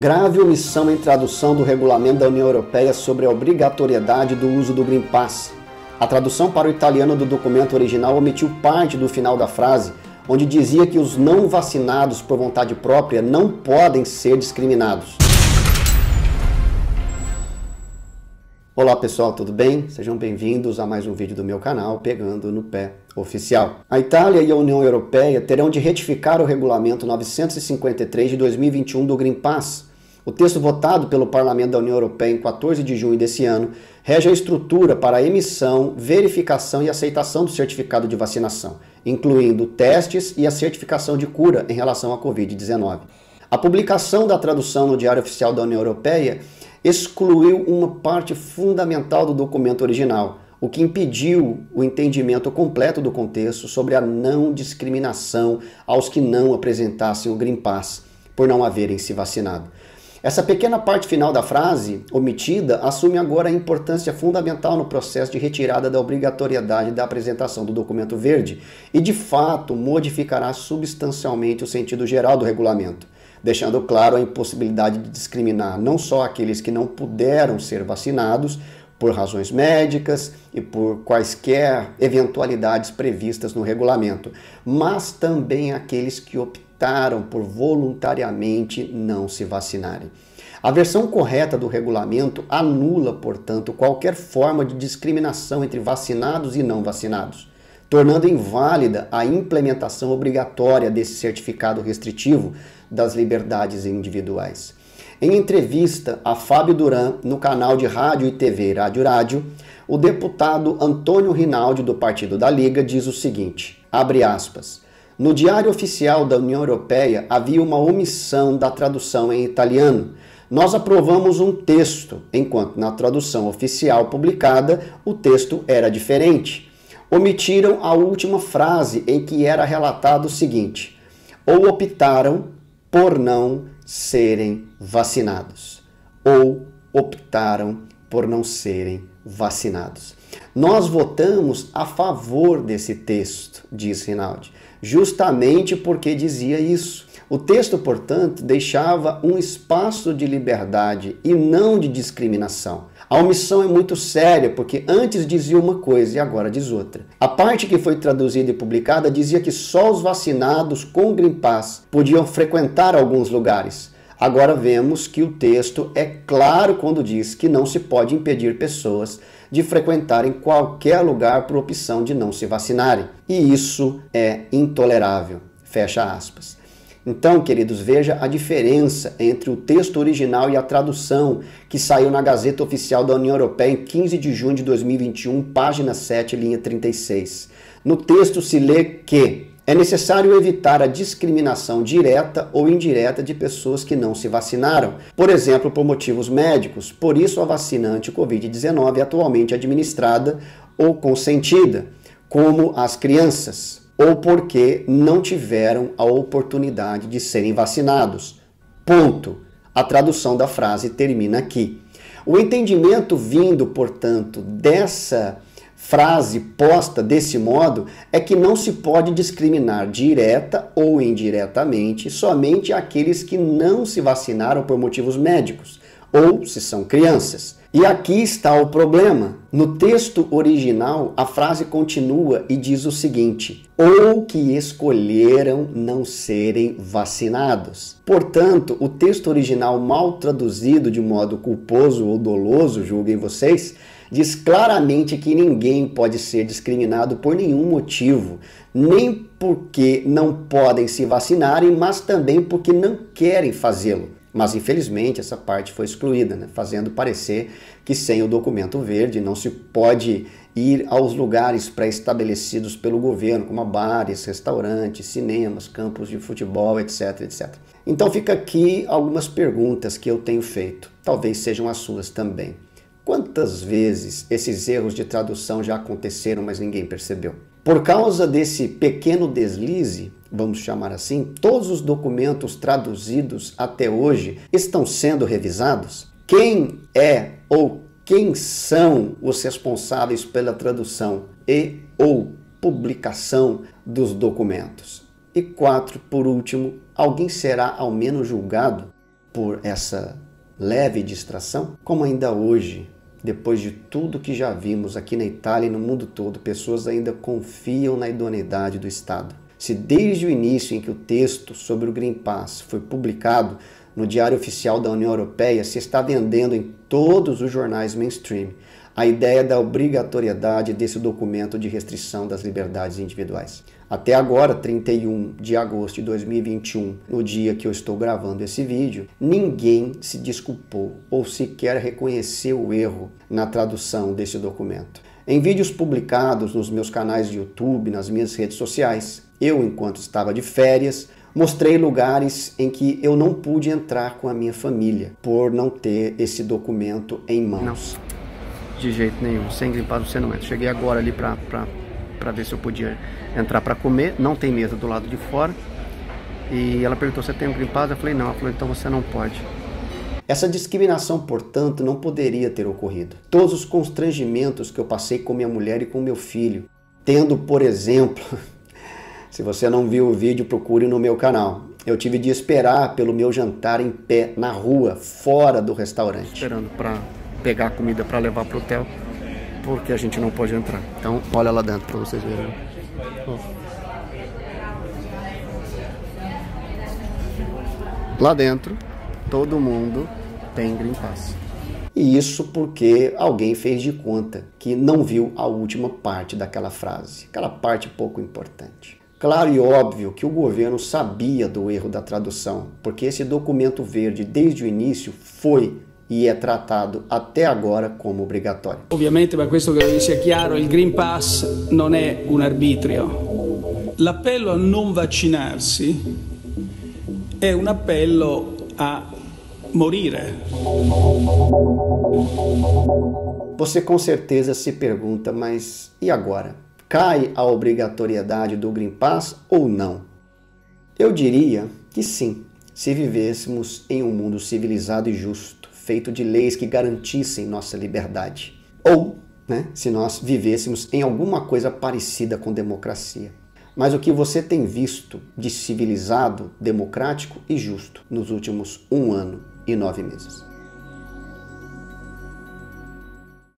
Grave omissão em tradução do regulamento da União Europeia sobre a obrigatoriedade do uso do Green Pass. A tradução para o italiano do documento original omitiu parte do final da frase, onde dizia que os não vacinados por vontade própria não podem ser discriminados. Olá pessoal, tudo bem? Sejam bem-vindos a mais um vídeo do meu canal Pegando no Pé Oficial. A Itália e a União Europeia terão de retificar o regulamento 953 de 2021 do Green Pass. O texto votado pelo Parlamento da União Europeia em 14 de junho desse ano rege a estrutura para a emissão, verificação e aceitação do certificado de vacinação, incluindo testes e a certificação de cura em relação à Covid-19. A publicação da tradução no Diário Oficial da União Europeia excluiu uma parte fundamental do documento original, o que impediu o entendimento completo do contexto sobre a não discriminação aos que não apresentassem o Green Pass por não haverem se vacinado. Essa pequena parte final da frase, omitida, assume agora a importância fundamental no processo de retirada da obrigatoriedade da apresentação do documento verde e, de fato, modificará substancialmente o sentido geral do regulamento, deixando claro a impossibilidade de discriminar não só aqueles que não puderam ser vacinados por razões médicas e por quaisquer eventualidades previstas no regulamento, mas também aqueles que optaram por voluntariamente não se vacinarem. A versão correta do regulamento anula, portanto, qualquer forma de discriminação entre vacinados e não vacinados, tornando inválida a implementação obrigatória desse certificado restritivo das liberdades individuais. Em entrevista a Fábio Duran, no canal de rádio e TV Rádio, o deputado Antônio Rinaldi, do Partido da Liga, diz o seguinte, abre aspas, no Diário Oficial da União Europeia havia uma omissão da tradução em italiano. Nós aprovamos um texto, enquanto na tradução oficial publicada o texto era diferente. Omitiram a última frase em que era relatado o seguinte, ou optaram por não serem vacinados, ou optaram por não serem vacinados. Nós votamos a favor desse texto, diz Rinaldi, justamente porque dizia isso. O texto, portanto, deixava um espaço de liberdade e não de discriminação. A omissão é muito séria, porque antes dizia uma coisa e agora diz outra. A parte que foi traduzida e publicada dizia que só os vacinados com Green Pass podiam frequentar alguns lugares. Agora vemos que o texto é claro quando diz que não se pode impedir pessoas de frequentarem qualquer lugar por opção de não se vacinarem. E isso é intolerável. Fecha aspas. Então, queridos, veja a diferença entre o texto original e a tradução que saiu na Gazeta Oficial da União Europeia em 15 de junho de 2021, página 7, linha 36. No texto se lê que é necessário evitar a discriminação direta ou indireta de pessoas que não se vacinaram, por exemplo, por motivos médicos. Por isso, a vacina anti-Covid-19 é atualmente administrada ou consentida, como as crianças, ou porque não tiveram a oportunidade de serem vacinados. Ponto. A tradução da frase termina aqui. O entendimento vindo, portanto, dessa frase posta desse modo é que não se pode discriminar direta ou indiretamente somente aqueles que não se vacinaram por motivos médicos, ou se são crianças. E aqui está o problema. No texto original, a frase continua e diz o seguinte, ou que escolheram não serem vacinados. Portanto, o texto original mal traduzido de modo culposo ou doloso, julguem vocês, diz claramente que ninguém pode ser discriminado por nenhum motivo, nem porque não podem se vacinarem, mas também porque não querem fazê-lo. Mas, infelizmente, essa parte foi excluída, né? Fazendo parecer que sem o documento verde não se pode ir aos lugares pré-estabelecidos pelo governo, como bares, restaurantes, cinemas, campos de futebol, etc, etc. Então fica aqui algumas perguntas que eu tenho feito, talvez sejam as suas também. Quantas vezes esses erros de tradução já aconteceram, mas ninguém percebeu? Por causa desse pequeno deslize, vamos chamar assim, todos os documentos traduzidos até hoje estão sendo revisados? Quem é ou quem são os responsáveis pela tradução e ou publicação dos documentos? E 4, por último, alguém será ao menos julgado por essa leve distração? Como ainda hoje, depois de tudo que já vimos aqui na Itália e no mundo todo, pessoas ainda confiam na idoneidade do Estado. Se desde o início em que o texto sobre o Green Pass foi publicado no Diário Oficial da União Europeia, se está vendendo em todos os jornais mainstream a ideia da obrigatoriedade desse documento de restrição das liberdades individuais. Até agora, 31 de agosto de 2021, no dia que eu estou gravando esse vídeo, ninguém se desculpou ou sequer reconheceu o erro na tradução desse documento. Em vídeos publicados nos meus canais de YouTube, nas minhas redes sociais, eu, enquanto estava de férias, mostrei lugares em que eu não pude entrar com a minha família por não ter esse documento em mãos. Não, de jeito nenhum, sem Green Pass você não entra. Cheguei agora ali para ver se eu podia entrar para comer, não tem mesa do lado de fora. E ela perguntou, você tem um Green Pass? Eu falei, não. Ela falou, então você não pode. Essa discriminação, portanto, não poderia ter ocorrido. Todos os constrangimentos que eu passei com minha mulher e com meu filho, tendo, por exemplo, se você não viu o vídeo, procure no meu canal. Eu tive de esperar pelo meu jantar em pé, na rua, fora do restaurante. Esperando para pegar a comida para levar para o hotel, porque a gente não pode entrar. Então, olha lá dentro para vocês verem. Lá dentro, todo mundo tem Green Pass. E isso porque alguém fez de conta que não viu a última parte daquela frase, aquela parte pouco importante. Claro e óbvio que o governo sabia do erro da tradução, porque esse documento verde, desde o início, foi e è trattato até agora come obbligatorio. Ovviamente, ma questo che sia chiaro, il Green Pass non è un arbitrio. L'appello a non vaccinarsi è un appello a morire. Você com certeza se pergunta, mas e agora? Cai a obrigatoriedade do Green Pass ou não? Eu diria que sim, se vivêssemos em um mundo civilizado e justo, feito de leis que garantissem nossa liberdade. Ou, se nós vivêssemos em alguma coisa parecida com democracia. Mas o que você tem visto de civilizado, democrático e justo nos últimos 1 ano e 9 meses?